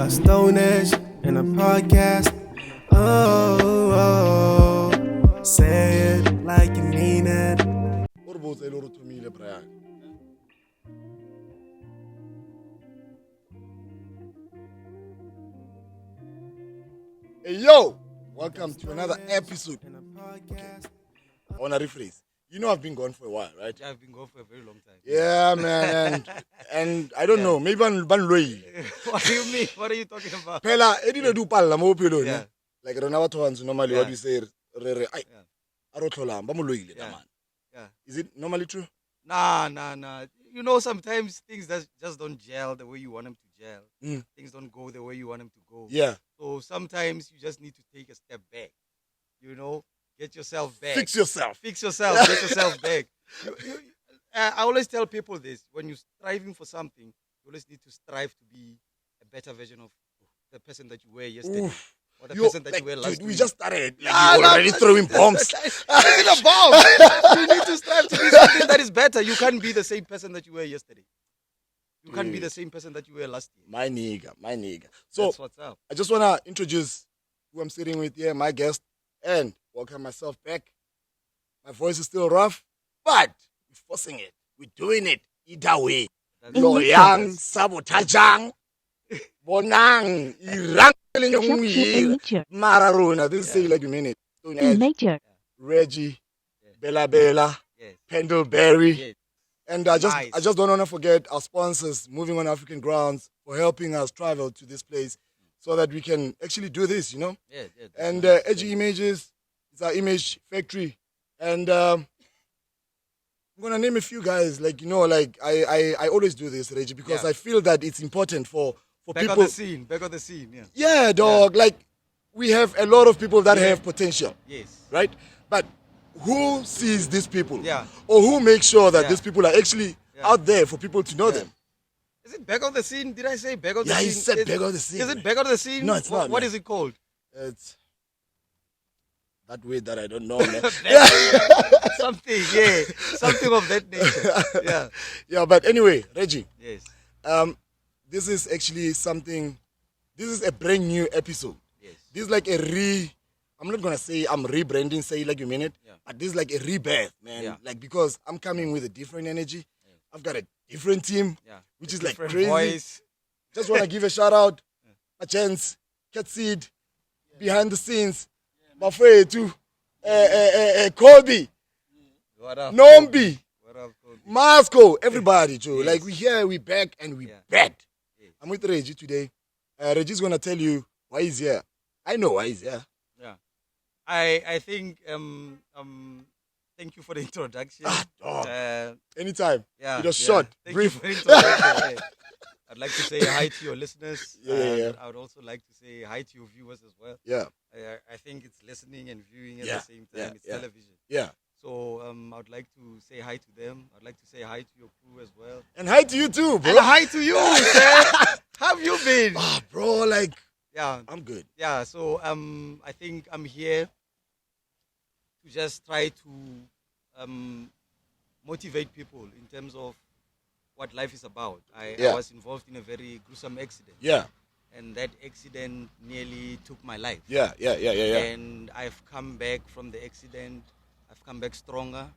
Stone Edge in a podcast. Oh, say it like you mean it. What about a lot to me, Brian? Hey yo, welcome to another episode. Okay, I wanna rephrase. You know I've been gone for a while, right? Yeah, I've been going for a very long time. Yeah, man, and I don't know, maybe I'm loyal. What do you mean? What are you talking about? Pela, I didn't do pala mo pelo, Yeah. like Renawa Twans normally what Yeah. we say, re, I, Yeah. Arotlola, ba mo loyal, Yeah. man. Yeah. Is it normally true? Nah. You know, sometimes things that just don't gel the way you want them to gel. Mm. Things don't go the way you want them to go. Yeah. So sometimes you just need to take a step back. You know, get yourself back. Fix yourself. Fix yourself. Get yourself back. I always tell people this: when you're striving for something, you always need to strive to be a better version of the person that you were yesterday. Oof. Or the Yo, person that like, you were last dude, we week. just started. Like, Ah, you're no, already throwing bombs. It's a bomb. You need to strive to be something that is better. You can't be the same person that you were yesterday. You can't be the same person that you were last year. My nigga. So That's what's up. I just wanna introduce who I'm sitting with here, my guest, and welcome myself back. My voice is still rough, but we're forcing it. We're doing it either way. That's- Loyang, sabotajang, bonang, irang, mararuna. This is say like a minute. Stone Edge, Reggie, Yeah. Bella, Yes. Pendleberry. Yes. And I Nice. just don't want to forget our sponsors, Moving on African Grounds, for helping us travel to this place so that we can actually do this, you know? Yeah. That's And nice. Edgy Images is our image factory. And I'm going to name a few guys. Like, you know, like I always do this, Reggie, because Yeah. I feel that it's important for Back people. on the scene. Back on the scene. Yeah. Yeah, dog. Like, we have a lot of people that have potential, Yes. right? But who sees these people? Yeah. Or who makes sure that Yeah. these people are actually out there for people to know Yeah. them? Is it back on the scene? Did I say back on the Yeah, scene? he said back on the scene, Is man. it back on the scene? No, it's not, What man. is it called? It's that way that I don't know, man. Something. Yeah. Something of that nature. Yeah. Yeah, but anyway, Reggie, Yes. this is actually something. This is a brand new episode. Yes. This is like I'm not gonna say I'm rebranding, say like you mean it, Yeah. but this is like a rebirth, man. Yeah. Like because I'm coming with a different energy. I've got a different team, Yeah. which A is like different crazy. voice. Just wanna give a shout out, a chance, Cat Seed, behind the scenes, my friend too, Colby, What up? Nombi, What up, Kobe? Masco, everybody, Joe. Yes. Like we here, we back, and we Yeah. bad. Yes. I'm with Reggie today. Reggie's gonna tell you why he's here. I know why he's here. Yeah. I think thank you for the introduction. dog. Uh, Anytime. yeah. It was yeah. short, Thank brief. you for the introduction. Yeah. I'd like to say hi to your listeners. Yeah. And I would also like to say hi to your viewers as well. Yeah, I think it's listening and viewing at Yeah, the same time. yeah, It's yeah. television. yeah. So I would like to say hi to them. I'd like to say hi to your crew as well. And hi to you too, bro. And hi to you, sir. How have you been? Ah, bro, like Yeah. I'm good. Yeah, so I think I'm here to just try to motivate people in terms of what life is about. I Yeah. was involved in a very gruesome accident, Yeah, and that accident nearly took my life. yeah. And I've come back from the accident. I've come back stronger.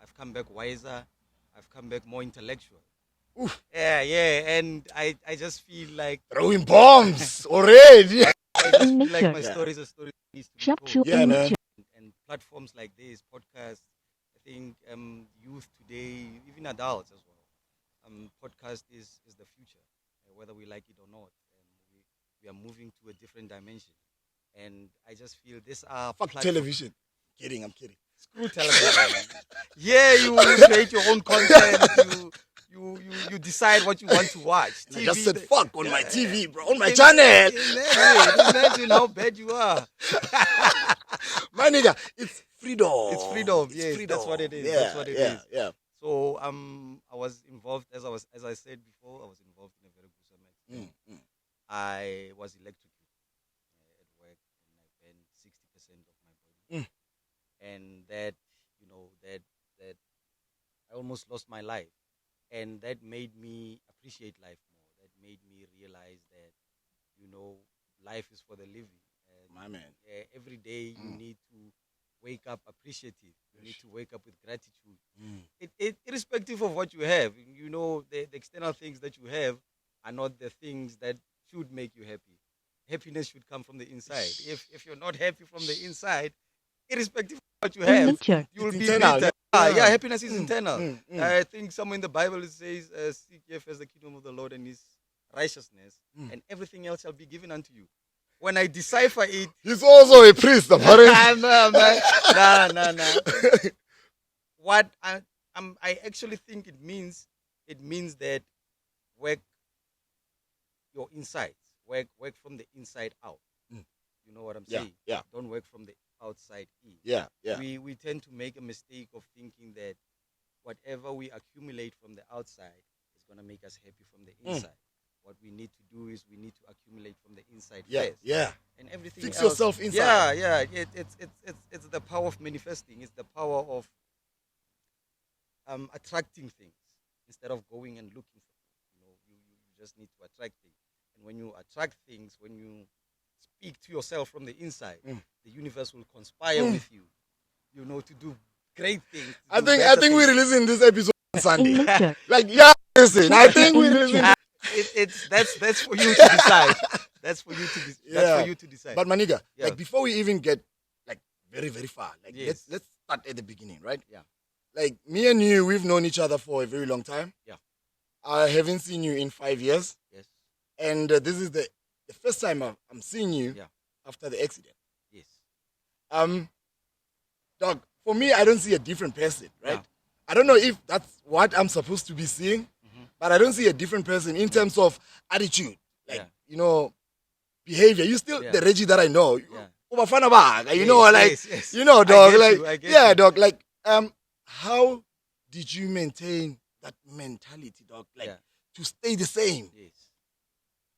I've come back wiser. I've come back more intellectual. Oof. Yeah, and I just feel like Throwing bombs already. I just feel like my Yeah. story is a story that needs to be told. Yeah, man. And platforms like this, podcasts, I think youth today, even adults as well, podcast is the future, whether we like it or not. And we are moving to a different dimension. And I just feel these are Fuck platforms- television. I'm kidding. Screw television. Yeah, you create your own content. You decide what you want to watch. And I just said the- fuck on my TV, bro, on my Im- channel. Imagine how bad you are. My nigga, it's freedom. It's freedom. It's Yes, freedom. that's what it is. Yeah, That's what it yeah, is. yeah. So I was involved as I said before. I was involved in a very gruesome accident. I was electrocuted at work, and I burned 60% of my body, and that I almost lost my life, and that made me appreciate life more. That made me realize that life is for the living. And, My man. every day you need to wake up appreciative. You need to wake up with gratitude. Irrespective of what you have, the external things that you have are not the things that should make you happy. Happiness should come from the inside. If you're not happy from the inside, irrespective of what you have, you'll be internal, bitter. yeah. Happiness is internal. I think somewhere in the Bible it says, seek ye first the kingdom of the Lord and his righteousness, and everything else shall be given unto you. When I decipher it, He's also a priest, apparently. no, man. Nah. What I actually think it means that work your insides, work from the inside out. You know what I'm saying? Yeah. Don't work from the outside in. Yeah. We tend to make a mistake of thinking that whatever we accumulate from the outside is going to make us happy from the inside. What we need to do is we need to accumulate from the inside first. Yeah. And everything Fix else, yourself inside. Yeah. It's the power of manifesting. It's the power of attracting things instead of going and looking for things. You just need to attract things. And when you attract things, when you speak to yourself from the inside, the universe will conspire with you, to do great things. I think we're releasing this episode on Sunday. Listen, I think we're releasing that's for you to decide. That's for you to decide. But Maniga, before we even get very, very far, yes. let's start at the beginning, right? Yeah. Me and you, we've known each other for a very long time. Yeah. I haven't seen you in 5 years. Yes. And this is the first time I'm seeing you after the accident. Yes. Dog, for me, I don't see a different person, right? Yeah. I don't know if that's what I'm supposed to be seeing, but I don't see a different person in terms of attitude, behavior. You still the Reggie that I know. Yes. Dog. Dog. How did you maintain that mentality, dog? To stay the same? Yes.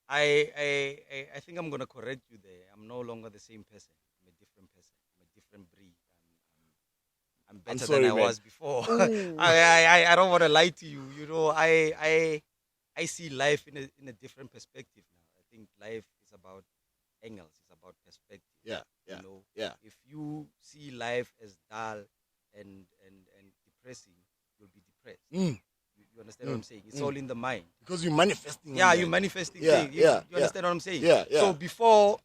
I think I'm gonna correct you there. I'm no longer the same person. I'm a different person. I'm a different breed. I'm better than I was before. I don't want to lie to you. I see life in a different perspective now. I think life is about angles. It's about perspective. Yeah. If you see life as dull and depressing, you'll be depressed. You understand what I'm saying? It's all in the mind. Because you're manifesting. Yeah, you're manifesting things. You understand what I'm saying? Yeah. So before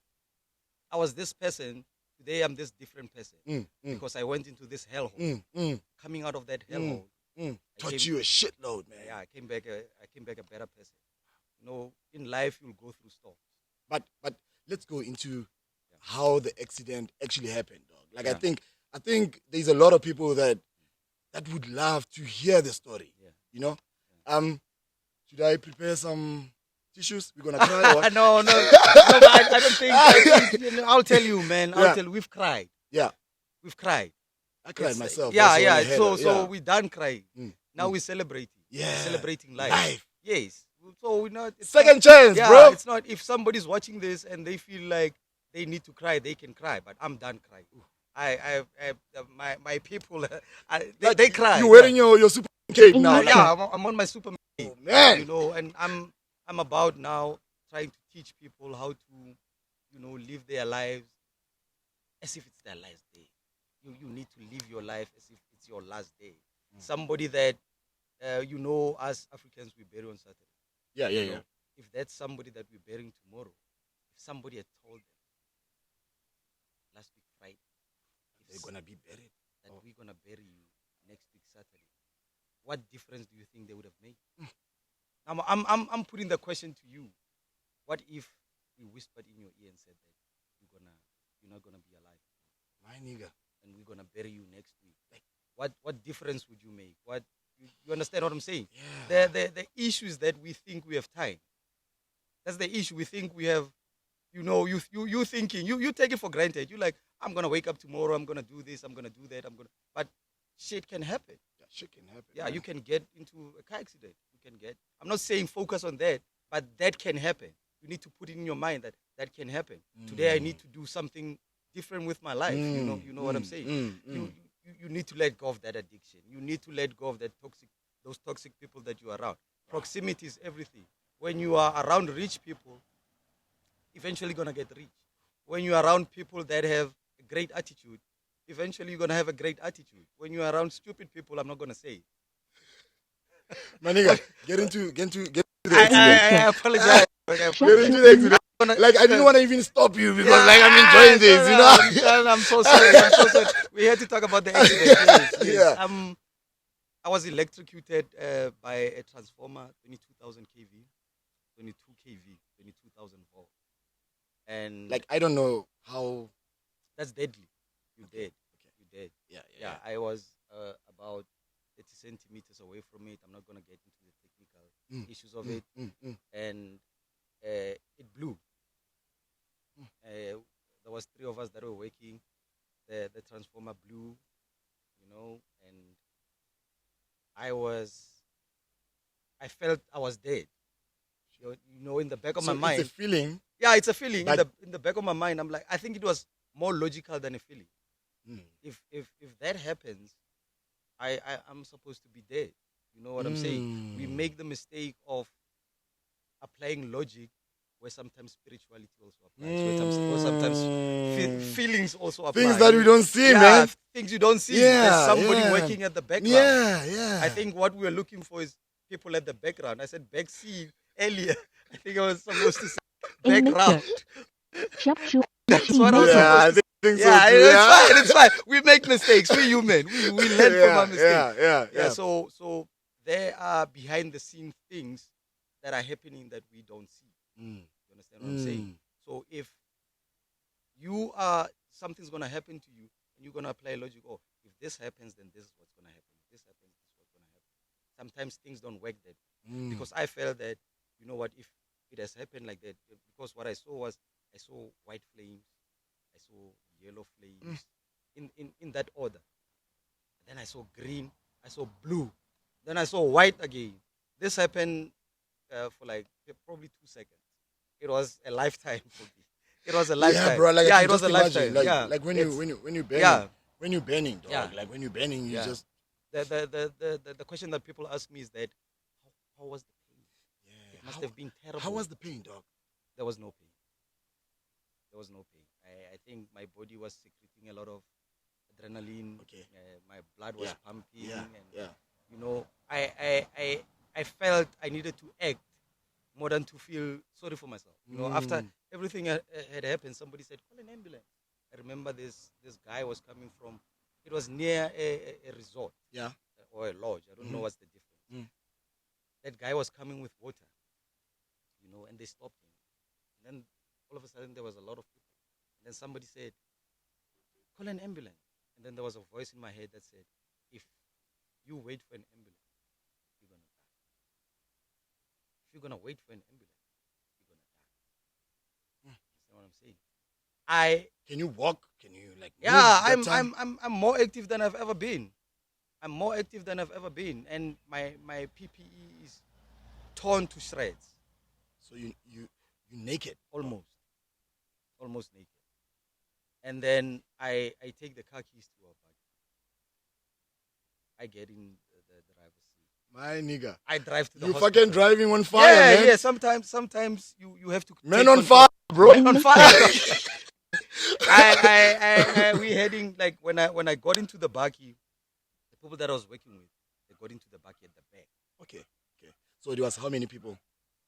I was this person, today I'm this different person. Because I went into this hellhole. Coming out of that hellhole. Taught you a shitload, man. Yeah, I came back a better person. In life you'll go through storms. But let's go into how the accident actually happened, dog. I think there's a lot of people that would love to hear the story. Should I prepare some tissues? We're gonna cry. Or? No, I don't think. I'll tell you, man. We've cried. Yeah, we've cried. I cried myself. Yeah. So we're done crying. Now we're celebrating. Yeah, we're celebrating life. Yes. So we're not. Second chance, bro. It's not. If somebody's watching this and they feel like they need to cry, they can cry. But I'm done crying. My people, they cry. You're wearing your super cape now. I'm on my super cape. Oh, man. And I'm about now trying to teach people how to, live their lives as if it's their last day. You need to live your life as if it's your last day. Somebody that, us Africans, we bury on Saturday. Yeah. If that's somebody that we're burying tomorrow, if somebody had told them last week Friday, they're gonna be buried, that we're gonna bury you next week Saturday, what difference do you think they would have made? I'm putting the question to you. What if we whispered in your ear and said that you're not gonna be alive, my nigga, and we're gonna bury you next week? What difference would you make? You understand what I'm saying? Yeah. The issue is that we think we have time. That's the issue. We think we have, you thinking, you take it for granted. You like, I'm gonna wake up tomorrow, I'm gonna do this, I'm gonna do that, but shit can happen. Yeah, shit can happen. Yeah, you can get into a car accident. I'm not saying focus on that, but that can happen. You need to put it in your mind that can happen. Today I need to do something different with my life. You know what I'm saying? You need to let go of that addiction. You need to let go of those toxic people that you are around. Proximity is everything. When you are around rich people, eventually gonna get rich. When you're around people that have a great attitude, eventually you're gonna have a great attitude. When you're around stupid people, I'm not gonna say. My nigga, get into the I accident. apologize. Get into the accident. Like, I didn't want to even stop you because, like, I'm enjoying this, you know? I'm so sorry. I'm so sorry. We had to talk about the accident. Yes, yes. Yeah. I was electrocuted by a transformer, 22,000 kV, 22 kV, 22,000 volt. And Like, I don't know how. that's deadly. You dead. Okay. You dead. Yeah. I was about 30 centimeters away from it. I'm not going to get into the technical issues of it. And it blew. There was 3 of us that were working. The transformer blew, you know, and I felt I was dead. You know, in the back of my mind. It's a feeling. Yeah, it's a feeling. But In the back of my mind, I'm like, I think it was more logical than a feeling. If that happens, I'm supposed to be dead. You know what I'm saying? We make the mistake of applying logic where sometimes spirituality also applies. Where sometimes feelings also apply. things that we don't see, Yeah, man. things you don't see. Yeah, There's somebody yeah. working at the background. Yeah. I think what we're looking for is people at the background. I said backseat earlier. I think I was supposed to say background. That's what I was supposed to say. think Yeah, so too. it's fine. We make mistakes. We're human. We learn from our mistakes. Yeah. So there are behind the scene things that are happening that we don't see. You understand what I'm saying? So if you are something's gonna happen to you and you're gonna apply logic, oh, if this happens, then this is what's gonna happen. If this happens, this is what's gonna happen. Sometimes things don't work that way. Because I felt that, you know what, if it has happened like that, because what I saw white flames, I saw yellow flames in that order. And then I saw green, I saw blue, then I saw white again. This happened for like probably 2 seconds. It was a lifetime for me. It was a lifetime. Yeah, bro. Like, yeah, I it was a imagine, lifetime. like when you bang, yeah. when you banning, dog. Yeah. Like when you banning, you Yeah. just The question that people ask me is that how was the pain? It must have been terrible. How was the pain, dog? There was no pain. There was no pain. I think my body was secreting a lot of adrenaline. Okay. My blood was pumping, and Yeah. you know, I felt I needed to act more than to feel sorry for myself. You know, after everything had happened, somebody said, "Call an ambulance." I remember this guy was coming from. It was near a resort. Yeah. Or a lodge. I don't know what's the difference. That guy was coming with water, you know, and they stopped him. And then all of a sudden there was a lot of people. And then somebody said, "Call an ambulance." And then there was a voice in my head that said, "If you wait for an ambulance, you're going to die. If you're going to wait for an ambulance, you're going to die." That's what I'm saying. Can you walk? Can you like? Yeah, move that time? I'm more active than I've ever been. I'm more active than I've ever been, and my PPE is torn to shreds. So you naked? Almost naked. And then I take the car keys to our bike. I get in the driver's seat. My nigga. I drive to the You hospital. fucking driving on fire, man. Yeah. Sometimes you have to. Man take on control. fire, bro. Man on fire. We heading like when I got into the bakkie, the people that I was working with, they got into the bakkie at the back. Okay. So there was how many people?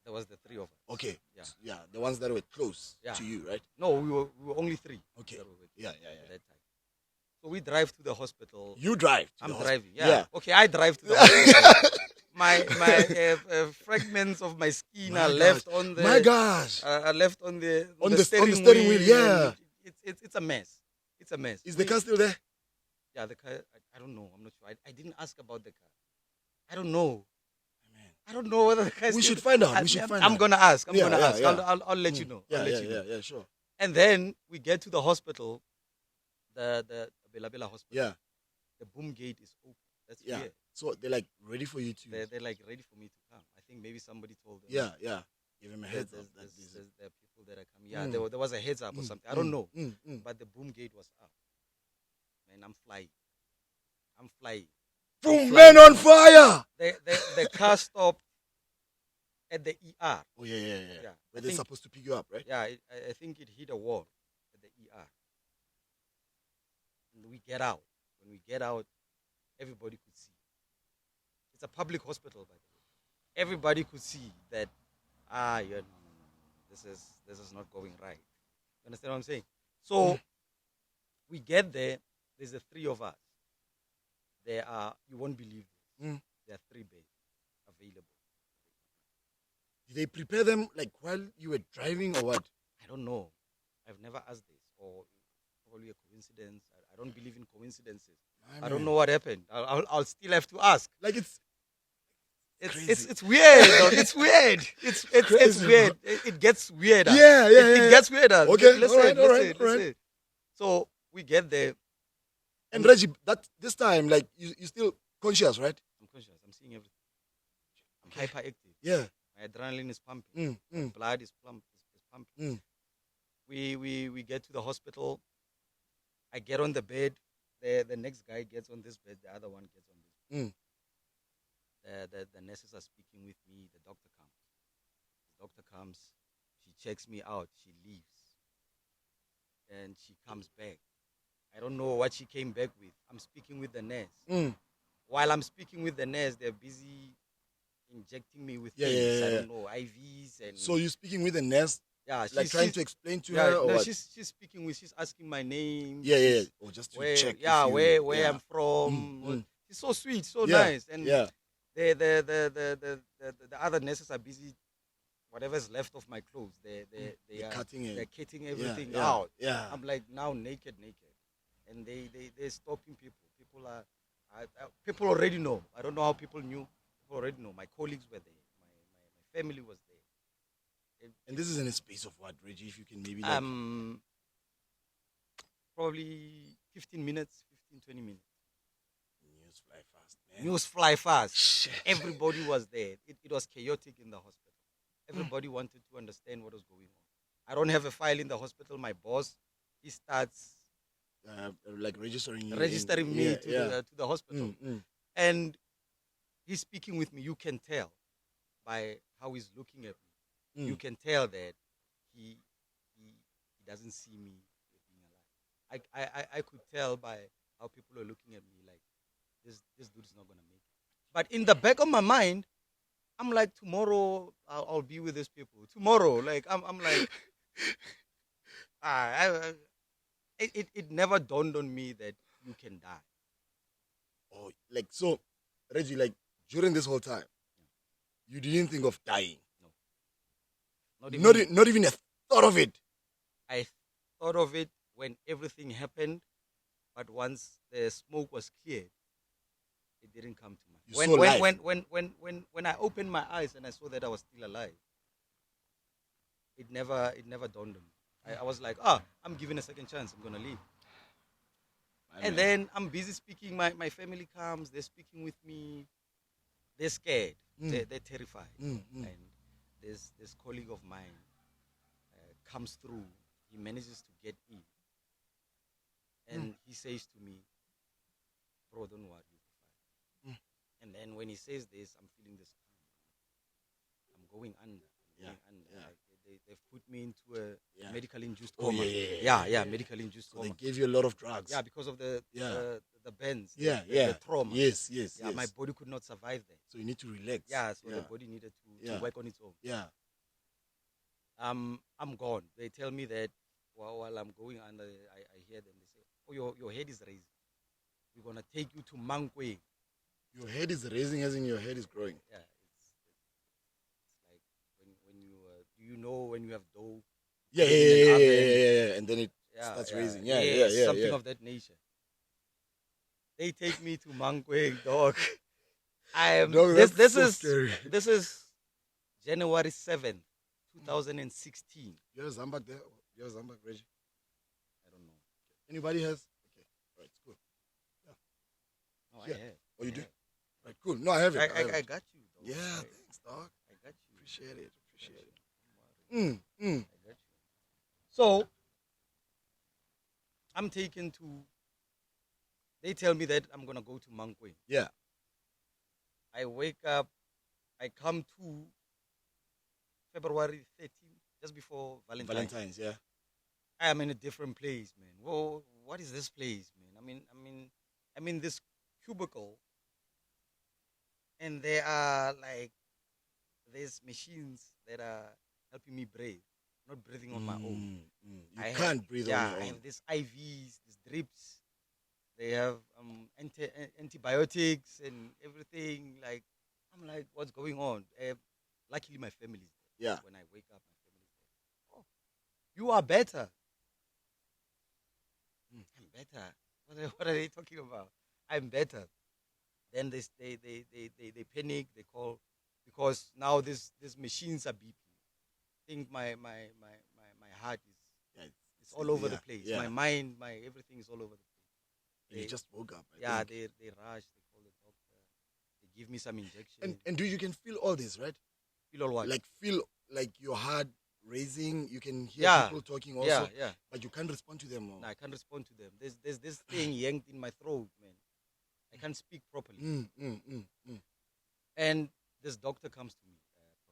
There was the 3 of us. Okay. Yeah. The ones that were close Yeah. to you, right? No, we were only 3. Okay. that were working Yeah. at that time. So we drive to the hospital. You drive. to I'm the driving. hospital. Yeah. Okay, I drive to the hospital. My fragments of my skin My are gosh. left on the. My gosh. Are left on the steering wheel, yeah. and it's a mess. It's a mess. Is the car still there? Yeah, the car. I don't know. I'm not sure. I didn't ask about the car. I don't know. I don't know whether the car. We should find out. I'm gonna ask. I'm Yeah, gonna yeah, ask. yeah. I'll let you know. Yeah, I'll let you know. yeah, sure. And then we get to the hospital, the Bela Bela hospital. Yeah. The boom gate is open. That's Yeah. weird. So they're like ready for you to. They're like ready for me to come. I think maybe somebody told them. Yeah. Give him a heads up. There are people that are coming. Yeah, there was a heads up or something. I don't know. But the boom gate was up. Man, I'm flying. I'm flying. Boom, man on fire! The car stopped at the ER. Oh, yeah. Yeah, Where they're supposed to pick you up, right? Yeah, I think it hit a wall at the ER. And we get out. When we get out, everybody could see. It's a public hospital, by the way. Everybody could see that, this is not going right. You understand what I'm saying? So we get there. There's the three of us. There are, you won't believe this. There are 3 beds available. Did they prepare them like while you were driving or what? I don't know. I've never asked this, or probably a coincidence. I don't believe in coincidences. I don't know what happened. I'll still have to ask. Like it's weird. It's weird. It's weird. It gets weirder. Yeah. It gets weirder. Okay, Listen. So we get there. And Reggie, this time, like you still conscious, right? I'm conscious. I'm seeing everything. I'm hyperactive. Yeah. My adrenaline is pumping. My blood is pumping. We get to the hospital. I get on the bed. The next guy gets on this bed. The other one gets on this bed. The nurses are speaking with me. The doctor comes. She checks me out. She leaves. And she comes back. I don't know what she came back with. I'm speaking with the nurse. While I'm speaking with the nurse, they're busy injecting me with things. I don't know, IVs. And so you're speaking with the nurse? Yeah, like trying to explain to her? Or no, what? she's asking my name. Yeah. Or just to check. Yeah, where I'm from. She's so sweet, so nice. And the other nurses are busy. Whatever's left of my clothes, they're cutting everything out. Yeah. I'm like now naked, and they're stopping people. People already know. I don't know how people knew. People already know. My colleagues were there. My family was there. And this is in a space of what, Reggie? If you can maybe probably 15 minutes, 20 minutes. News fly fast, man. News fly fast. Shit. Everybody was there. It was chaotic in the hospital. Everybody wanted to understand what was going on. I don't have a file in the hospital. My boss, he starts like registering me to the hospital. And he's speaking with me. You can tell by how he's looking at me. You can tell that he doesn't see me being alive. I could tell by how people are looking at me like this dude is not gonna make it. But in the back of my mind, I'm like, tomorrow I'll be with these people. Tomorrow, like I'm like, it never dawned on me that you can die. Oh, like so, Reggie, like during this whole time, you didn't think of dying. No, not even a thought of it. I thought of it when everything happened, but once the smoke was cleared, it didn't come to mind. When I opened my eyes and I saw that I was still alive, it never dawned on me. I was like, I'm given a second chance. I'm gonna leave. And then I'm busy speaking. My family comes. They're speaking with me. They're scared. They're terrified. And this colleague of mine comes through. He manages to get in. And he says to me, bro, don't worry, you'll be fine. And then when he says this, I'm feeling this calm. I'm going under. Like they've put me into a medical induced coma. Medical induced coma. They gave you a lot of drugs. Yeah, because of the bends. The trauma. Yes. My body could not survive that. So you need to relax. Yeah, so the body needed to work on its own. Yeah. I'm gone. They tell me that while I'm going under, I hear them. They say, "Oh, your head is raising. We're gonna take you to Mankwe." Your head is raising, as in your head is growing. Yeah, it's like when you do you know when you have dough? Yeah, and then it starts raising. Something of that nature. They take me to Mankwe, dog. This is January 7th, 2016. You have a Zambak there? You have a Zambak, Reggie? I don't know. Anybody has? Okay. All right, it's cool. No, I have. Oh, you do? Right, cool. No, I have it. I got you, though. Yeah, thanks, dog. I got you. Appreciate it. I got you. So, I'm taken to... They tell me that I'm going to go to Mankwe. Yeah. I wake up. I come to. February 13th, just before Valentine's, yeah. I am in a different place, man. Whoa, what is this place, man? I'm in this cubicle, and there are like these machines that are helping me breathe, not breathing on my own. You can't breathe on Yeah, your I own. have these IVs, these drips. They have antibiotics and everything. Like, I'm like, what's going on? Luckily, my family's there. Yeah. When I wake up, my family's there. Oh, you are better. I'm better. What are they talking about? I'm better. Then they panic. They call because now these machines are beeping. I think my heart is Yeah, it's all over yeah, the place. yeah. My mind, my everything is all over the place. And you just woke up. I Yeah, think. they rush. They call the doctor. They give me some injection. And dude, you can feel all this, right? Feel all what? Like feel like your heart raising. You can hear Yeah. people talking also, yeah. but you can't respond to them. Or... No, I can't respond to them. There's this thing yanked in my throat, man. I can't speak properly. And this doctor comes to me,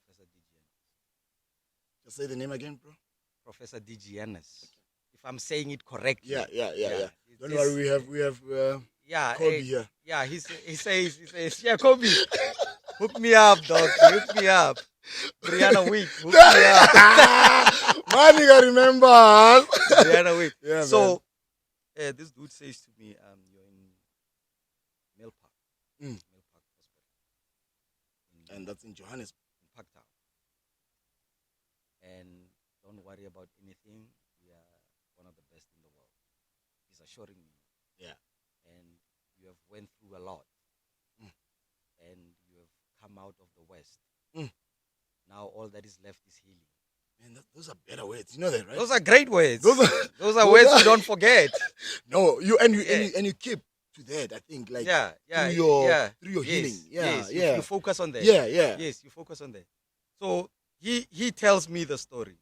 Professor DGNS. Just say the name again, bro. Professor DGNS. If I'm saying it correctly. Yeah. Don't worry, we have Kobe here. Yeah, he says, yeah, Kobe, hook me up, dog. Hook me up. Brianna Week, hook me up. Man, you gotta remember. Brianna Week. Yeah, so, this dude says to me, you're in Mill Park. Mill Park Hospital. And that's in Johannesburg. In Parktown. And don't worry about anything. We are one of the best in the world. He's assuring me. Yeah. And you have went through a lot. And you have come out of the West. Now all that is left is healing. Man, those are better words. You know that, right? Those are great words. Those are words you don't forget. No, you keep to that. I think like through your healing. You focus on that. Yes, you focus on that. So he tells me the story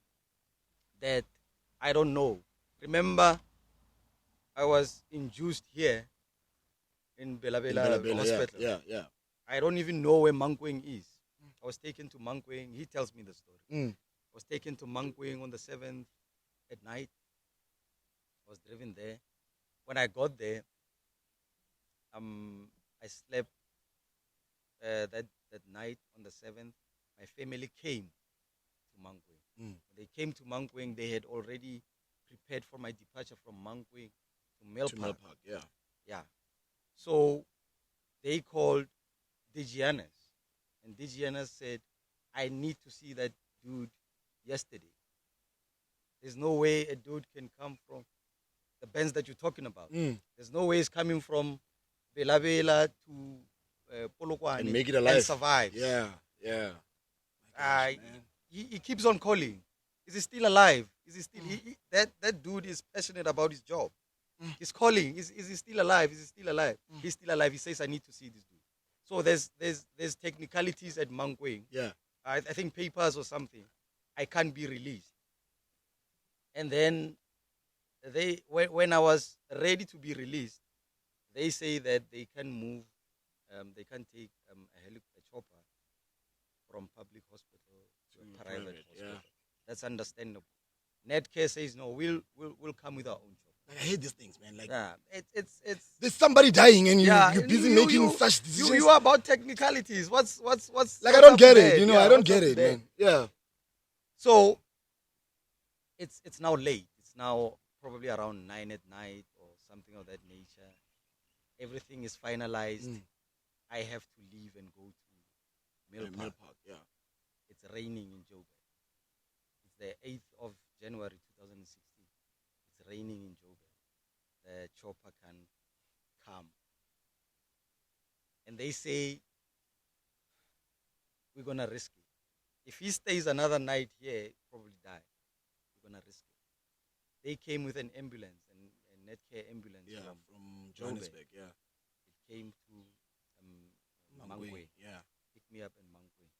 that I don't know. Remember, I was induced here in Bela Hospital. Yeah. I don't even know where Mankweng is. I was taken to Mankweng. He tells me the story. I was taken to Mankweng on the 7th at night. I was driven there. When I got there, I slept that night on the 7th. My family came to Mankweng. When they came to Mankweng, they had already prepared for my departure from Mankweng to Mill Park. Yeah. So they called DGNS. And DGNS said, I need to see that dude yesterday. There's no way a dude can come from the bands that you're talking about. There's no way he's coming from Bela to Polokwane and make it alive and survive. Yeah. Gosh, he keeps on calling. Is he still alive? Is he still that dude is passionate about his job. He's calling. Is he still alive? Is he still alive? He's still alive. He says, I need to see this dude. So there's technicalities at Mankweng. Yeah. I think papers or something. I can't be released. And then when I was ready to be released, they say that they can move, they can take a chopper from public hospital to a private hospital. Yeah. That's understandable. Netcare says no. We'll come with our own chopper. Like, I hate these things, man. Like, it's there's somebody dying and you're busy making such decisions. You are about technicalities. What's like, I don't get it. You know, I don't get it, man. Yeah. So it's now late. It's now probably around 9 at night or something of that nature. Everything is finalized. I have to leave and go to Mill Park. Yeah. It's raining in Joburg. It's the 8th of January 2016. It's raining in Joburg. The chopper can come. And they say, we're going to risk it. If he stays another night here, he'll probably die. We're going to risk it. They came with an ambulance, a Netcare ambulance from Johannesburg. Yeah. It came to Mankweng. Yeah. Picked me up in Mankweng.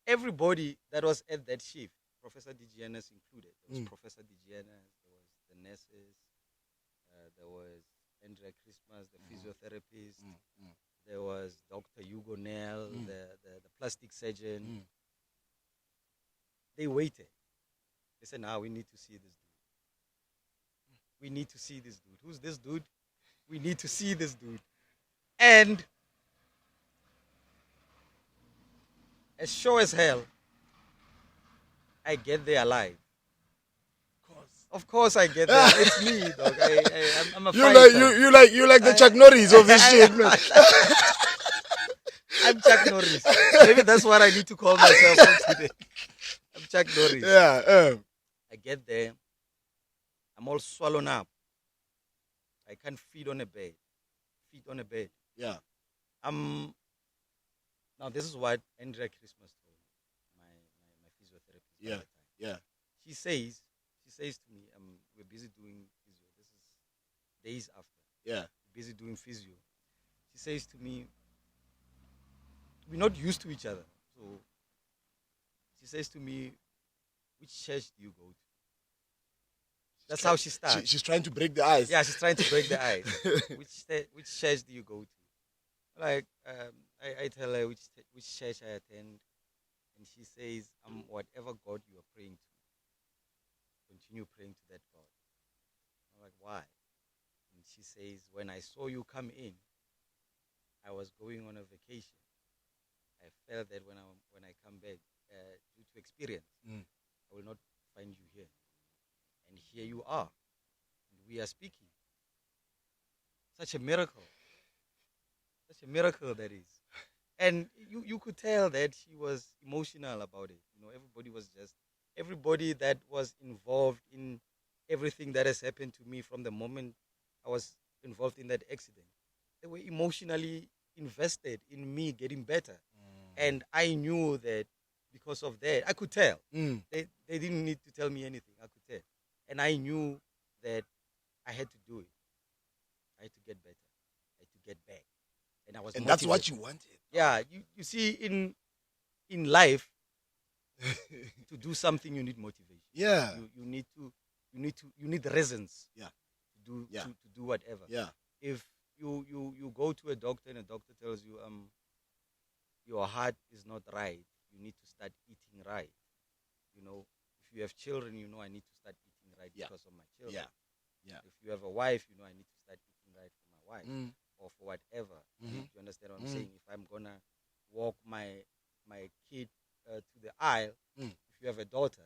Everybody that was at that shift, Professor DGNS included. There was Professor DGNS, there was the nurses, there was Andrea Christmas, the physiotherapist, there was Dr. Hugo Nell, the plastic surgeon. They waited. They said, "Now we need to see this dude. We need to see this dude. Who's this dude? We need to see this dude." And as sure as hell, I get there alive. Of course I get there. It's me, dog. I'm a fighter. You like the Chuck Norris of this shit, man. I'm Chuck Norris. Maybe that's what I need to call myself today. I'm Chuck Norris. Yeah. I get there. I'm all swollen up. I can't feed on a bed. Yeah. Now this is what Andrea Christmas told me, my physiotherapist. Yeah. At the time. Yeah. She says to me, we're busy doing physio. This is days after. Yeah. We're busy doing physio. She says to me, we're not used to each other. So she says to me, which church do you go to? That's how she starts. She's trying to break the ice. Yeah, she's trying to break the ice. Which church do you go to? Like, I tell her which church I attend, and she says, whatever God you are praying to, continue praying to that God. I'm like, why? And she says, when I saw you come in, I was going on a vacation. I felt that when I come back, due to experience, I will not find you here. And here you are. And we are speaking. Such a miracle. Such a miracle that is. And you could tell that she was emotional about it. You know, everybody that was involved in everything that has happened to me from the moment I was involved in that accident, they were emotionally invested in me getting better. And I knew that because of that, I could tell. They didn't need to tell me anything. I could tell. And I knew that I had to do it. I had to get better. I had to get back. And I was And motivated. that's what you wanted. Yeah, you see, in life, to do something you need motivation. Yeah. You need reasons. Yeah. To do whatever. Yeah. If you go to a doctor and a doctor tells you your heart is not right, you need to start eating right. You know, if you have children, you know I need to start eating right because of my children. Yeah. If you have a wife, you know I need to start eating right for my wife or for whatever. You understand what I'm saying? If I'm gonna walk my kid to the aisle, if you have a daughter,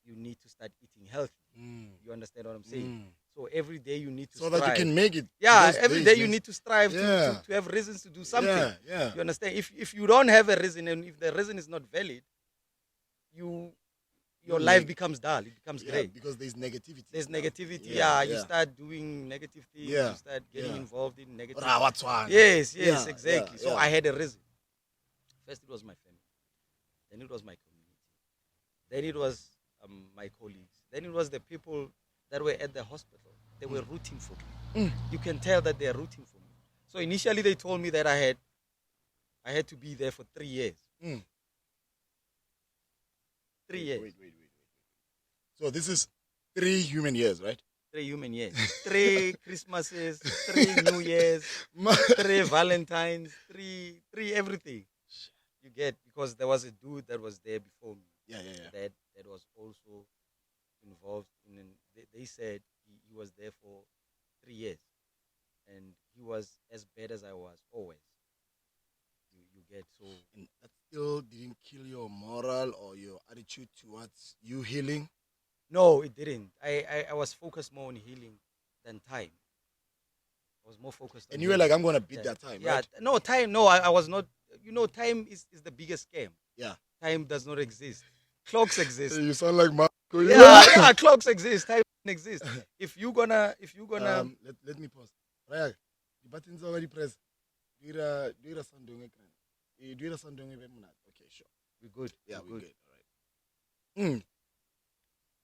you need to start eating healthy. You understand what I'm saying? So every day you need to strive. that you can make it. Yeah, every day you need to strive to have reasons to do something. Yeah. You understand? If you don't have a reason, and if the reason is not valid, your life becomes dull. It becomes grey. Because there's negativity. There's negativity. Yeah. You start doing negative things. Yeah. You start getting involved in negative. Yes, Exactly. So I had a reason. First, it was my family. Then it was my community. Then it was my colleagues. Then it was the people that were at the hospital. They were rooting for me. You can tell that they are rooting for me. So initially they told me that I had to be there for 3 years. 3 years. Wait. So this is 3 human years, right? 3 human years. 3 Christmases, 3 New Years, 3 Valentines, 3 everything. You get, because there was a dude that was there before me. Yeah. That was also involved in. They said he was there for 3 years, and he was as bad as I was always. You get, so. And that still didn't kill your moral or your attitude towards you healing? No, it didn't. I was focused more on healing than time. I was more focused on And you were like, I'm going to beat that time, right? No, time, no, I was not. You know, time is the biggest scam. Yeah. Time does not exist. Clocks exist. You sound like Marco. Yeah, clocks exist. Time doesn't exist. If you gonna. Let me pause. Raya, the buttons already pressed. Do you sound doing it? Do you sound doing it? Okay, sure. We're good. Yeah, we're good. All right.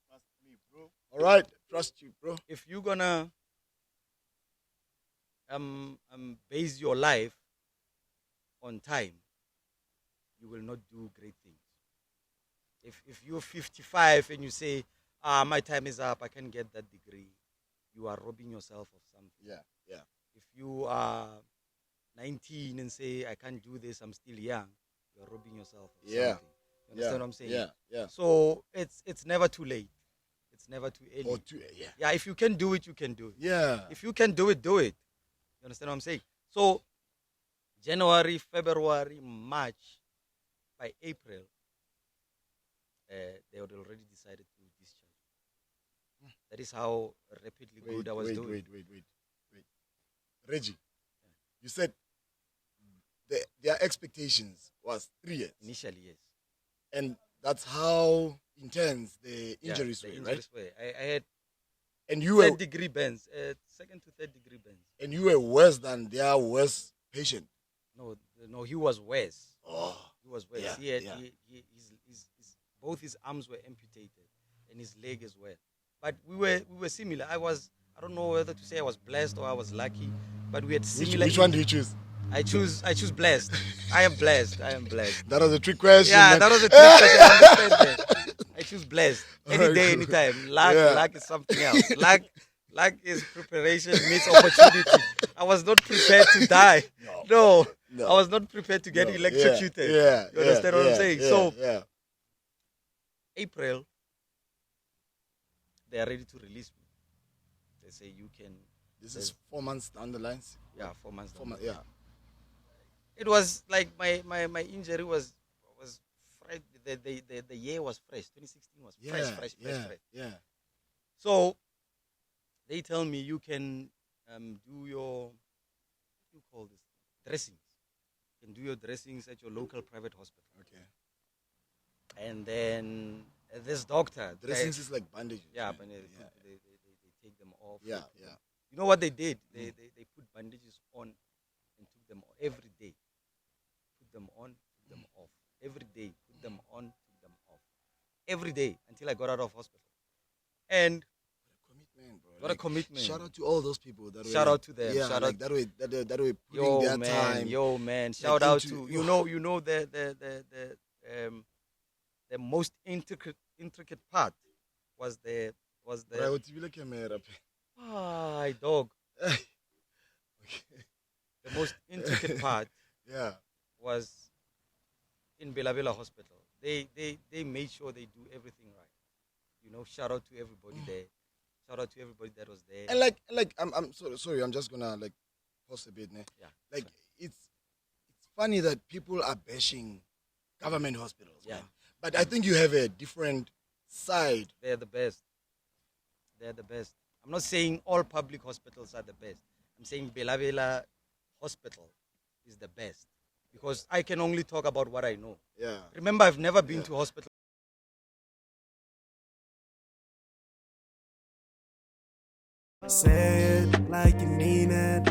Trust me, bro. All right, trust you, bro. If you're gonna base your life on time, you will not do great things. If you're 55 and you say, my time is up, I can get that degree, you are robbing yourself of something. Yeah. If you are 19 and say, I can't do this, I'm still young, you're robbing yourself of something. You understand what I'm saying? Yeah. So it's never too late. It's never too early. Or too, yeah. Yeah, if you can do it, you can do it. Yeah. If you can do it, do it. You understand what I'm saying? So January, February, March, by April, they had already decided to discharge. That is how rapidly good I was doing. Wait. Reggie, you said their expectations was 3 years. Initially, yes. And that's how intense the injuries were, right? I had And you were third-degree burns, second to third-degree burns. And you were worse than their worst patient. No, he was worse. Oh, he was worse. Yeah, Both his arms were amputated, and his leg as well. But we were similar. I don't know whether to say I was blessed or I was lucky, but we had similar. Which one do you choose? I choose blessed. I am blessed. That was a trick question. Yeah, man. that was a trick question. I understand that. I choose blessed. Any day, anytime. Luck is something else. Luck is preparation meets opportunity. I was not prepared to die. No. I was not prepared to get electrocuted. You understand what I'm saying? So, April, they are ready to release me. They say you can. This is 4 months down the lines. Yeah, 4 months. 4 months. Yeah. It was like my injury was fresh. The year was fresh. 2016 was fresh. Yeah. So they tell me you can do your, what do you call this, dressings. You can do your dressings at your local private hospital. Okay. And then this doctor. Dressings is like bandages. Yeah, right? but they take them off. Yeah. You know what they did? They put bandages on and took them off every day. Put them on, took them off. Every day, put them on, took them off. Every day until I got out of hospital. And Commitment, bro. what a commitment. Shout out to all those people. Shout out to them. Yeah, Shout like out. that way putting their time. Yo man. Shout out to you know the most intricate part was the dog. Okay. The most intricate part was in Bela Bela Hospital. They made sure they do everything right. You know, shout out to everybody there. Shout out to everybody that was there. And like I'm sorry, I'm just gonna like pause a bit, ne? Yeah. Like it's funny that people are bashing government hospitals, Yeah. man. But I think you have a different side. They're the best. I'm not saying all public hospitals are the best. I'm saying Bela Bela Hospital is the best. Because I can only talk about what I know. Yeah. Remember, I've never been to hospital. Say it like you mean it.